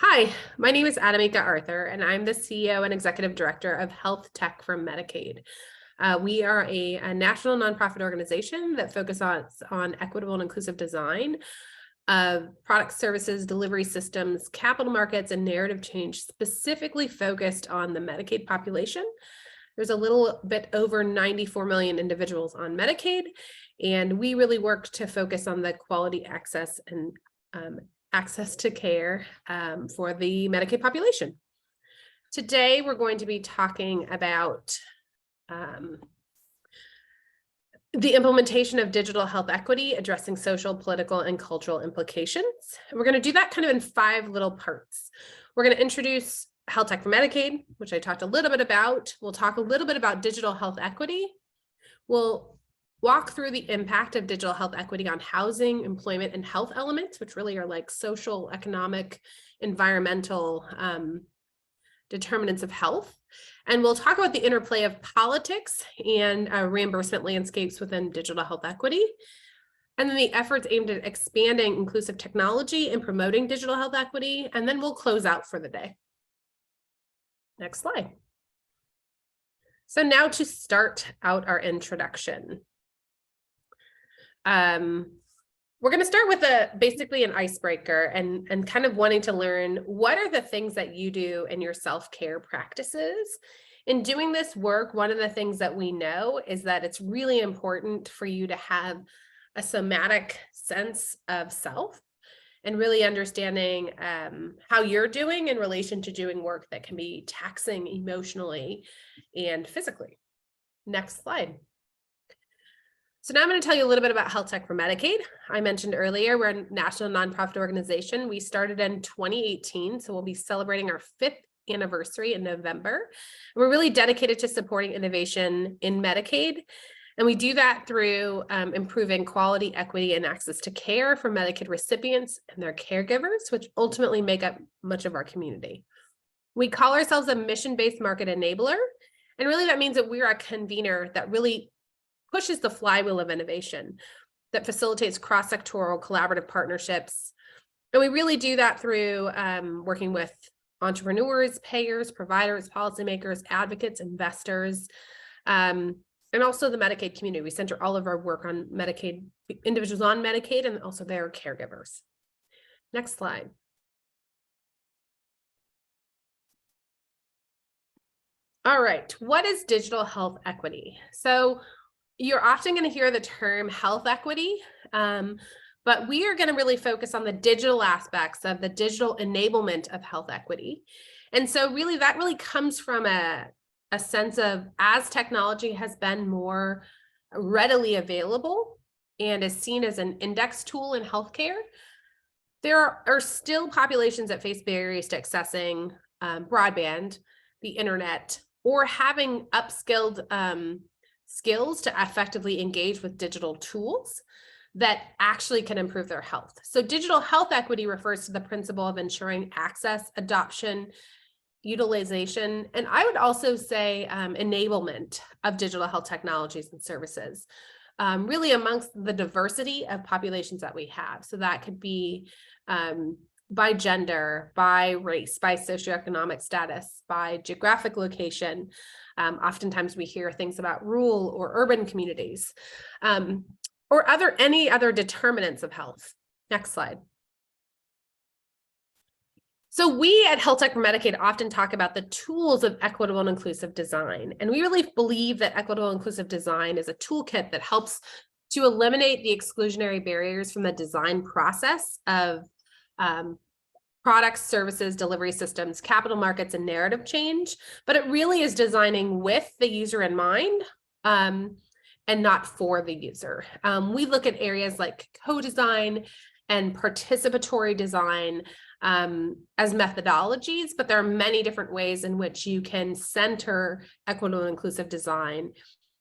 Hi, my name is Adamika Arthur, and I'm the CEO and Executive Director of Health Tech for Medicaid. We are a national nonprofit organization that focuses on equitable and inclusive design of products, services, delivery systems, capital markets, and narrative change, specifically focused on the Medicaid population. There's a little bit over 94 million individuals on Medicaid, and we really work to focus on the quality access and access to care for the Medicaid population. Today, we're going to be talking about the implementation of digital health equity, addressing social, political, and cultural implications. And we're going to do that kind of in 5 little parts. We're going to introduce Health Tech for Medicaid, which I talked a little bit about. We'll talk a little bit about digital health equity. We'll walk through the impact of digital health equity on housing, employment, and health elements, which really are like social, economic, environmental determinants of health. And we'll talk about the interplay of politics and reimbursement landscapes within digital health equity. And then the efforts aimed at expanding inclusive technology and promoting digital health equity. And then we'll close out for the day. Next slide. So now to start out our introduction. We're going to start with basically an icebreaker and kind of wanting to learn what are the things that you do in your self-care practices. In doing this work, one of the things that we know is that it's really important for you to have a somatic sense of self and really understanding how you're doing in relation to doing work that can be taxing emotionally and physically. Next slide. So now I'm going to tell you a little bit about Health Tech for Medicaid. I mentioned earlier, we're a national nonprofit organization. We started in 2018, so we'll be celebrating our 5th anniversary in November. And we're really dedicated to supporting innovation in Medicaid. And we do that through improving quality, equity, and access to care for Medicaid recipients and their caregivers, which ultimately make up much of our community. We call ourselves a mission-based market enabler. And really that means that we're a convener that really pushes the flywheel of innovation that facilitates cross-sectoral collaborative partnerships. And we really do that through working with entrepreneurs, payers, providers, policymakers, advocates, investors, and also the Medicaid community. We center all of our work on Medicaid, individuals on Medicaid, and also their caregivers. Next slide. All right, what is digital health equity? So you're often going to hear the term health equity, but we are going to really focus on the digital aspects of the digital enablement of health equity. And so really that really comes from a sense of, as technology has been more readily available and is seen as an index tool in healthcare, there are still populations that face barriers to accessing broadband, the internet, or having upskilled skills to effectively engage with digital tools that actually can improve their health. So digital health equity refers to the principle of ensuring access, adoption, utilization, and I would also say enablement of digital health technologies and services, really amongst the diversity of populations that we have. So that could be by gender, by race, by socioeconomic status, by geographic location. Oftentimes we hear things about rural or urban communities, or any other determinants of health. Next slide. So we at Health Tech for Medicaid often talk about the tools of equitable and inclusive design. And we really believe that equitable and inclusive design is a toolkit that helps to eliminate the exclusionary barriers from the design process of products, services, delivery systems, capital markets, and narrative change, but it really is designing with the user in mind and not for the user. We look at areas like co-design and participatory design as methodologies, but there are many different ways in which you can center equitable and inclusive design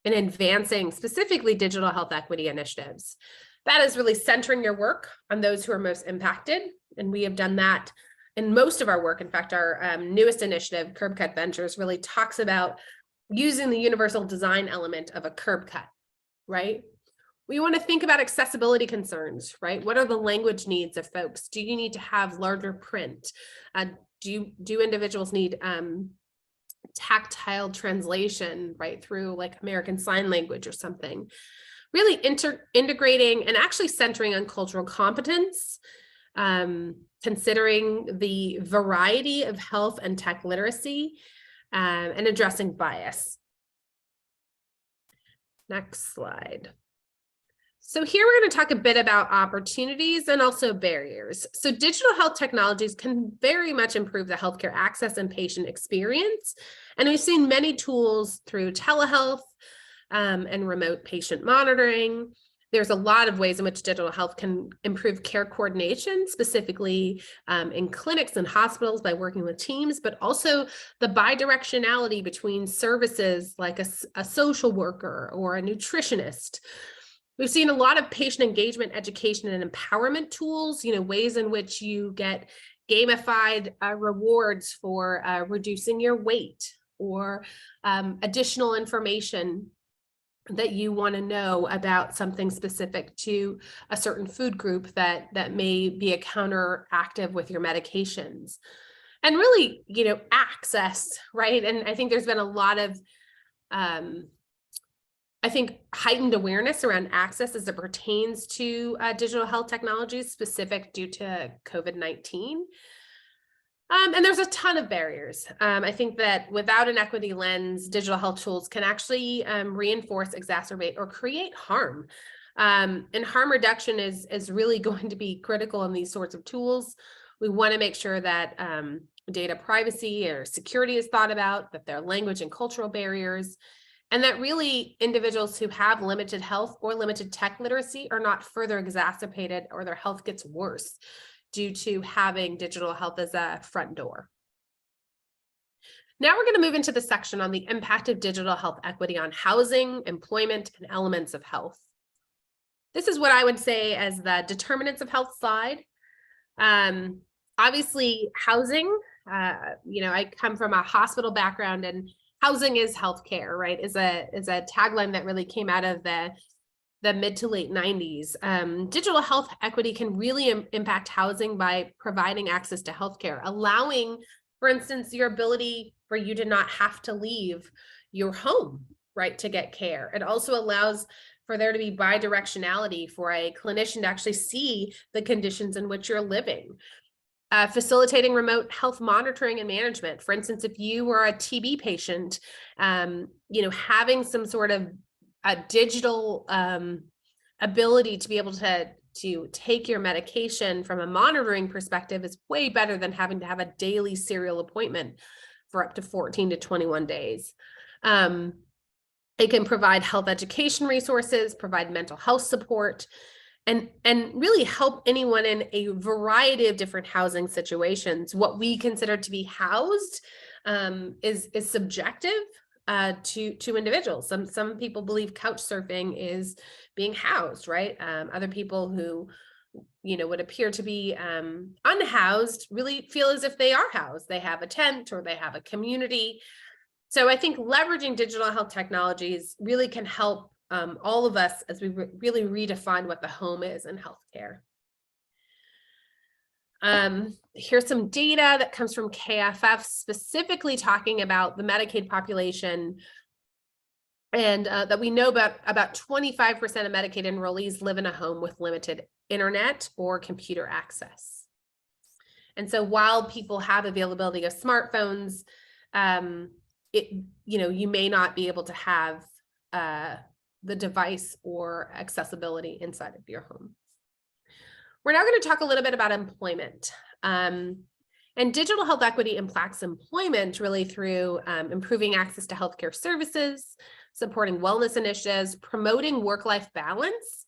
in advancing specifically digital health equity initiatives. That is really centering your work on those who are most impacted. And we have done that in most of our work. In fact, our newest initiative, Curb Cut Ventures, really talks about using the universal design element of a curb cut, right? We want to think about accessibility concerns, right? What are the language needs of folks? Do you need to have larger print? Do individuals need tactile translation, right, through like American Sign Language or something? Really integrating and actually centering on cultural competence, considering the variety of health and tech literacy, and addressing bias. Next slide. So here we're going to talk a bit about opportunities and also barriers. So digital health technologies can very much improve the healthcare access and patient experience. And we've seen many tools through telehealth and remote patient monitoring. There's a lot of ways in which digital health can improve care coordination, specifically in clinics and hospitals by working with teams, but also the bidirectionality between services like a social worker or a nutritionist. We've seen a lot of patient engagement, education, and empowerment tools, ways in which you get gamified rewards for reducing your weight or additional information that you want to know about something specific to a certain food group that may be a counteractive with your medications. And really, access, right? And I think there's been a lot of heightened awareness around access as it pertains to digital health technologies specific due to COVID-19. And there's a ton of barriers. I think that without an equity lens, digital health tools can actually reinforce, exacerbate, or create harm. And harm reduction is really going to be critical in these sorts of tools. We want to make sure that data privacy or security is thought about, that there are language and cultural barriers, and that really individuals who have limited health or limited tech literacy are not further exacerbated or their health gets worse due to having digital health as a front door. Now we're going to move into the section on the impact of digital health equity on housing, employment, and elements of health. This is what I would say as the determinants of health slide. Obviously, housing, I come from a hospital background, and housing is healthcare, right? Is a tagline that really came out of the mid to late 90s. Digital health equity can really impact housing by providing access to healthcare, allowing, for instance, your ability for you to not have to leave your home, right, to get care. It also allows for there to be bidirectionality for a clinician to actually see the conditions in which you're living. Facilitating remote health monitoring and management. For instance, if you were a TB patient, having some sort of a digital ability to be able to take your medication from a monitoring perspective is way better than having to have a daily serial appointment for up to 14 to 21 days. It can provide health education resources, provide mental health support, and really help anyone in a variety of different housing situations. What we consider to be housed is subjective to individuals. Some people believe couch surfing is being housed, right? Other people who would appear to be unhoused really feel as if they are housed. They have a tent or they have a community. So I think leveraging digital health technologies really can help all of us as we really redefine what the home is in healthcare. Here's some data that comes from KFF, specifically talking about the Medicaid population, and that we know about 25% of Medicaid enrollees live in a home with limited internet or computer access. And so while people have availability of smartphones, you may not be able to have the device or accessibility inside of your home. We're now going to talk a little bit about employment. And digital health equity impacts employment really through improving access to healthcare services, supporting wellness initiatives, promoting work-life balance.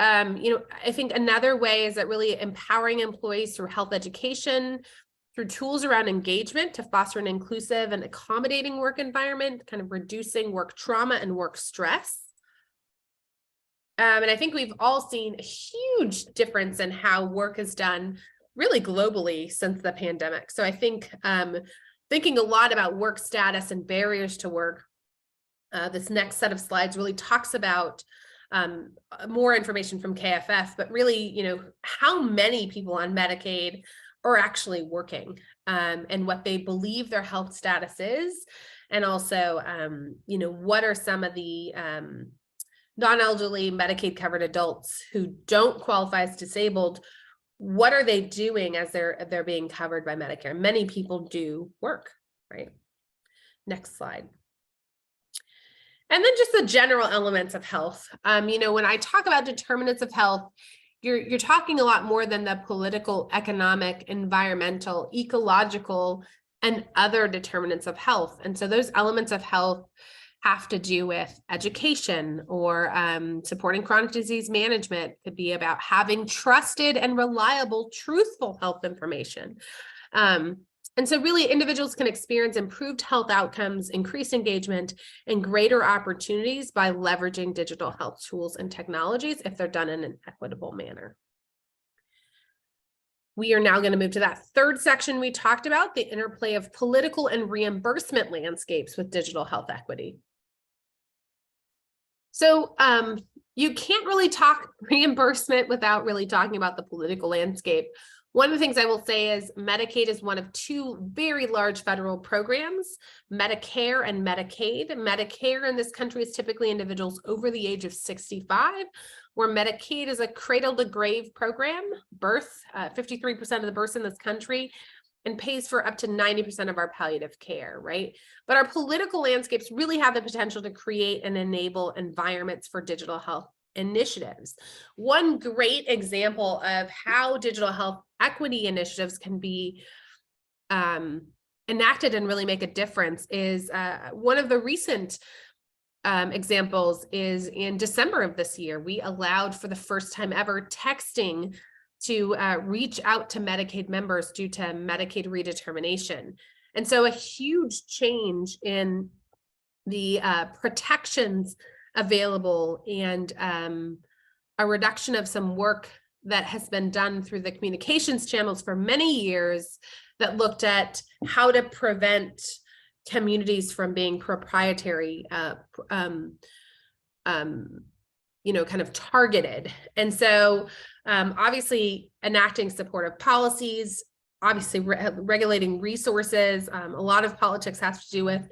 I think another way is that really empowering employees through health education, through tools around engagement to foster an inclusive and accommodating work environment, kind of reducing work trauma and work stress. And I think we've all seen a huge difference in how work is done really globally since the pandemic. So I think thinking a lot about work status and barriers to work, this next set of slides really talks about more information from KFF, but really, how many people on Medicaid are actually working, and what they believe their health status is. And also, what are some of the non-elderly Medicaid covered adults who don't qualify as disabled, what are they doing as they're being covered by Medicare? Many people do work, right? Next slide. And then just the general elements of health. When I talk about determinants of health, you're talking a lot more than the political, economic, environmental, ecological, and other determinants of health. And so those elements of health have to do with education or supporting chronic disease management. Could be about having trusted and reliable, truthful health information. And so really individuals can experience improved health outcomes, increased engagement, and greater opportunities by leveraging digital health tools and technologies if they're done in an equitable manner. We are now going to move to that third section we talked about, the interplay of political and reimbursement landscapes with digital health equity. So you can't really talk reimbursement without really talking about the political landscape. One of the things I will say is Medicaid is one of two very large federal programs, Medicare and Medicaid. Medicare in this country is typically individuals over the age of 65, where Medicaid is a cradle to grave program, 53% of the births in this country, and pays for up to 90% of our palliative care, right? But our political landscapes really have the potential to create and enable environments for digital health initiatives. One great example of how digital health equity initiatives can be enacted and really make a difference is one of the recent examples is in December of this year. We allowed for the first time ever texting to reach out to Medicaid members due to Medicaid redetermination. And so a huge change in the protections available and a reduction of some work that has been done through the communications channels for many years that looked at how to prevent communities from being proprietary, kind of targeted. And so obviously enacting supportive policies, obviously regulating resources. A lot of politics has to do with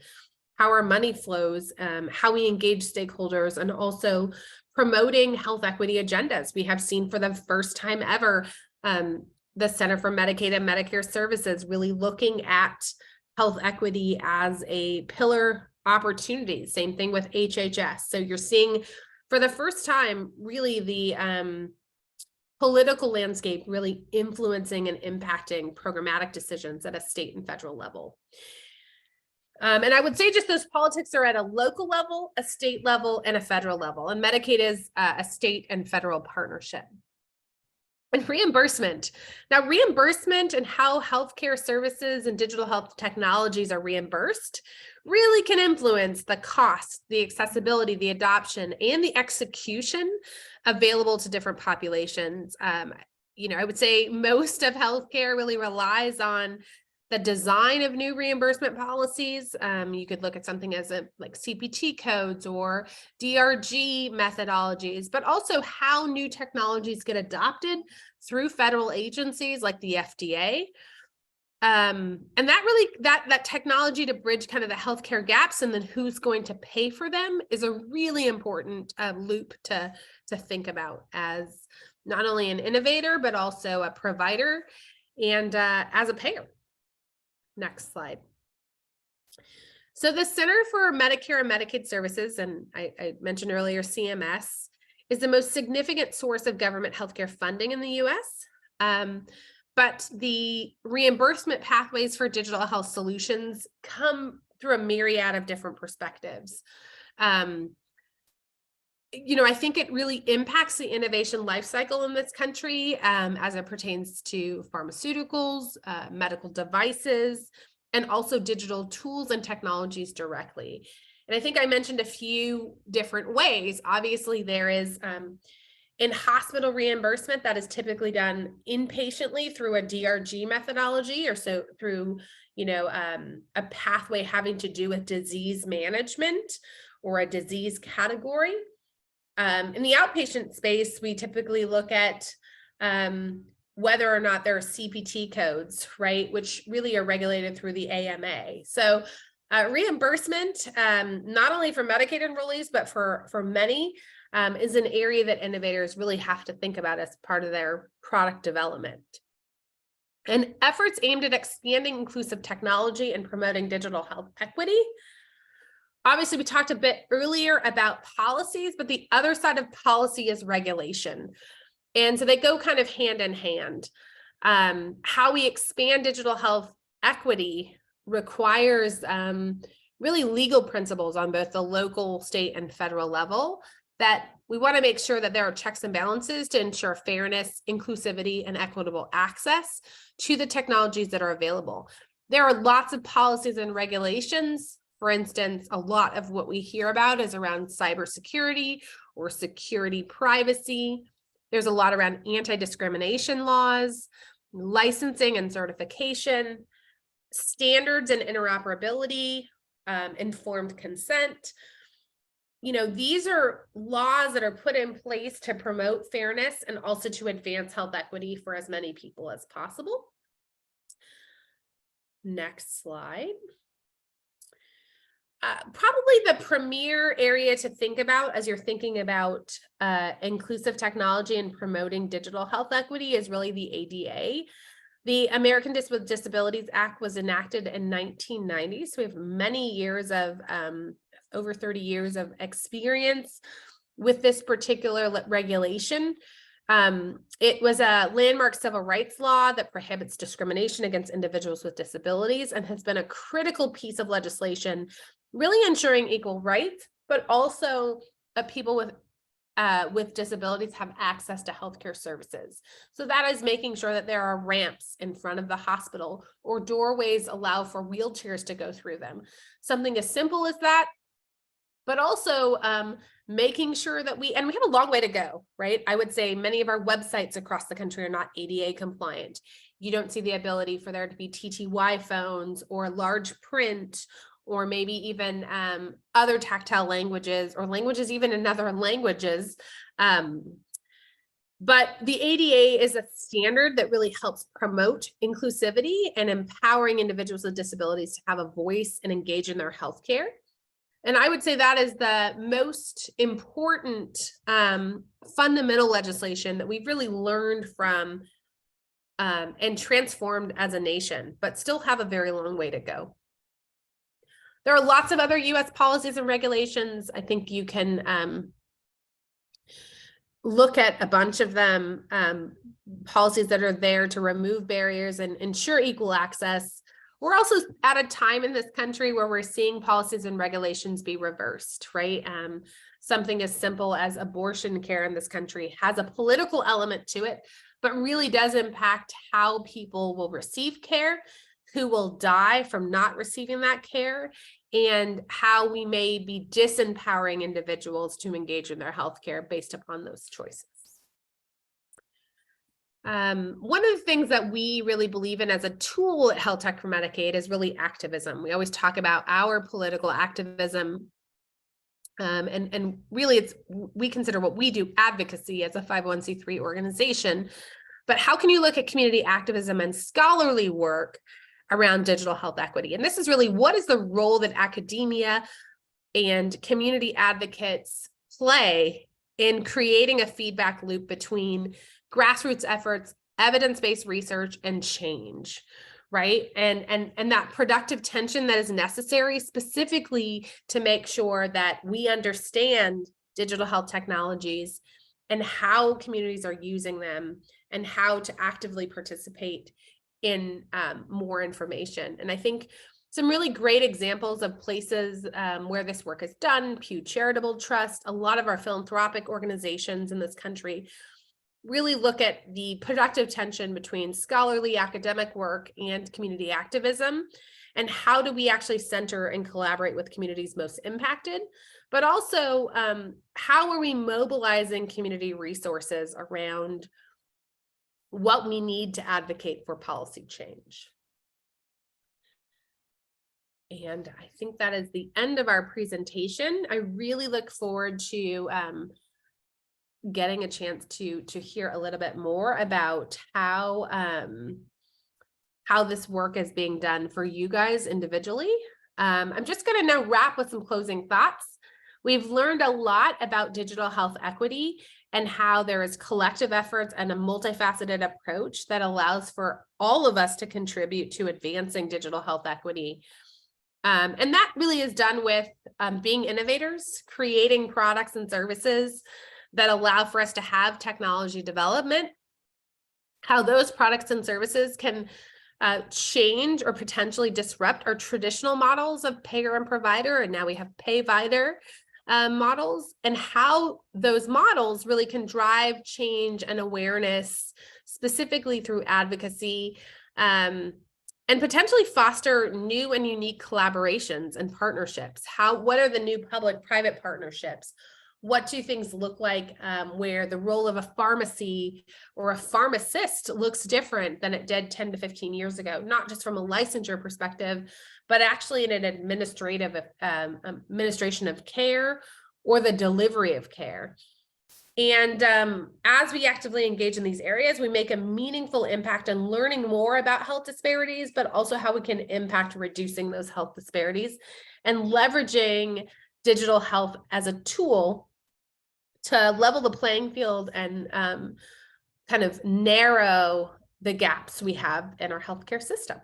how our money flows, how we engage stakeholders, and also promoting health equity agendas. We have seen for the first time ever, the Center for Medicaid and Medicare Services really looking at health equity as a pillar opportunity. Same thing with HHS. So you're seeing for the first time, really the political landscape really influencing and impacting programmatic decisions at a state and federal level. And I would say just those politics are at a local level, a state level, and a federal level. And Medicaid is a state and federal partnership. And reimbursement. Now, reimbursement and how healthcare services and digital health technologies are reimbursed really can influence the cost, the accessibility, the adoption, and the execution available to different populations. I would say most of healthcare really relies on the design of new reimbursement policies. You could look at something as like CPT codes or DRG methodologies, but also how new technologies get adopted through federal agencies like the FDA. And that really, that technology to bridge kind of the healthcare gaps and then who's going to pay for them is a really important loop to think about as not only an innovator, but also a provider and as a payer. Next slide. So the Center for Medicare and Medicaid Services, and I mentioned earlier, CMS, is the most significant source of government healthcare funding in the US. But the reimbursement pathways for digital health solutions come through a myriad of different perspectives. I think it really impacts the innovation lifecycle in this country as it pertains to pharmaceuticals, medical devices, and also digital tools and technologies directly. And I think I mentioned a few different ways. Obviously, there is in hospital reimbursement that is typically done inpatiently through a DRG methodology, or so through a pathway having to do with disease management or a disease category. In the outpatient space, we typically look at whether or not there are CPT codes, right, which really are regulated through the AMA. So reimbursement, not only for Medicaid enrollees, but for many, is an area that innovators really have to think about as part of their product development. And efforts aimed at expanding inclusive technology and promoting digital health equity. Obviously, we talked a bit earlier about policies, but the other side of policy is regulation. And so they go kind of hand in hand. How we expand digital health equity requires really legal principles on both the local, state, and federal level, that we want to make sure that there are checks and balances to ensure fairness, inclusivity, and equitable access to the technologies that are available. There are lots of policies and regulations. For instance, a lot of what we hear about is around cybersecurity or security privacy. There's a lot around anti-discrimination laws, licensing and certification, standards and interoperability, informed consent. You know, these are laws that are put in place to promote fairness and also to advance health equity for as many people as possible. Next slide. Probably the premier area to think about as you're thinking about inclusive technology and promoting digital health equity is really the ADA. The Americans with Disabilities Act was enacted in 1990, so we have many years of, over 30 years of experience with this particular regulation. It was a landmark civil rights law that prohibits discrimination against individuals with disabilities and has been a critical piece of legislation, really ensuring equal rights, but also people with disabilities have access to healthcare services. So that is making sure that there are ramps in front of the hospital or doorways allow for wheelchairs to go through them. Something as simple as that, but also making sure that we have a long way to go, right? I would say many of our websites across the country are not ADA compliant. You don't see the ability for there to be TTY phones or large print, or maybe even other tactile languages or languages even in other languages. But the ADA is a standard that really helps promote inclusivity and empowering individuals with disabilities to have a voice and engage in their healthcare. And I would say that is the most important fundamental legislation that we've really learned from and transformed as a nation, but still have a very long way to go. There are lots of other US policies and regulations. I think you can look at a bunch of them, policies that are there to remove barriers and ensure equal access. We're also at a time in this country where we're seeing policies and regulations be reversed, right? Something as simple as abortion care in this country has a political element to it, but really does impact how people will receive care, who will die from not receiving that care, and how we may be disempowering individuals to engage in their healthcare based upon those choices. One of the things that we really believe in as a tool at Health Tech for Medicaid is really activism. We always talk about our political activism. And really we consider what we do advocacy as a 501c3 organization. But how can you look at community activism and scholarly work around digital health equity? And this is really, what is the role that academia and community advocates play in creating a feedback loop between grassroots efforts, evidence-based research, and change, right? And that productive tension that is necessary specifically to make sure that we understand digital health technologies and how communities are using them and how to actively participate in more information. And I think some really great examples of places where this work is done, Pew Charitable Trust, a lot of our philanthropic organizations in this country really look at the productive tension between scholarly academic work and community activism, and how do we actually center and collaborate with communities most impacted, but also how are we mobilizing community resources around what we need to advocate for policy change. And I think that is the end of our presentation. I really look forward to getting a chance to hear a little bit more about how this work is being done for you guys individually. I'm just going to now wrap with some closing thoughts. We've learned a lot about digital health equity and how there is collective efforts and a multifaceted approach that allows for all of us to contribute to advancing digital health equity. And that really is done with being innovators, creating products and services that allow for us to have technology development, how those products and services can change or potentially disrupt our traditional models of payer and provider. And now we have payvider models, and how those models really can drive change and awareness, specifically through advocacy, and potentially foster new and unique collaborations and partnerships. What are the new public-private partnerships? What do things look like where the role of a pharmacy or a pharmacist looks different than it did 10 to 15 years ago, not just from a licensure perspective, but actually in an administration of care or the delivery of care. And as we actively engage in these areas, we make a meaningful impact on learning more about health disparities, but also how we can impact reducing those health disparities and leveraging digital health as a tool to level the playing field and kind of narrow the gaps we have in our healthcare system.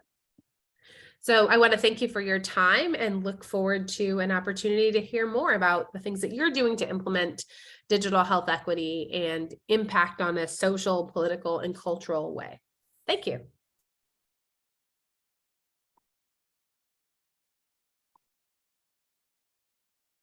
So I want to thank you for your time and look forward to an opportunity to hear more about the things that you're doing to implement digital health equity and impact on a social, political, and cultural way. Thank you.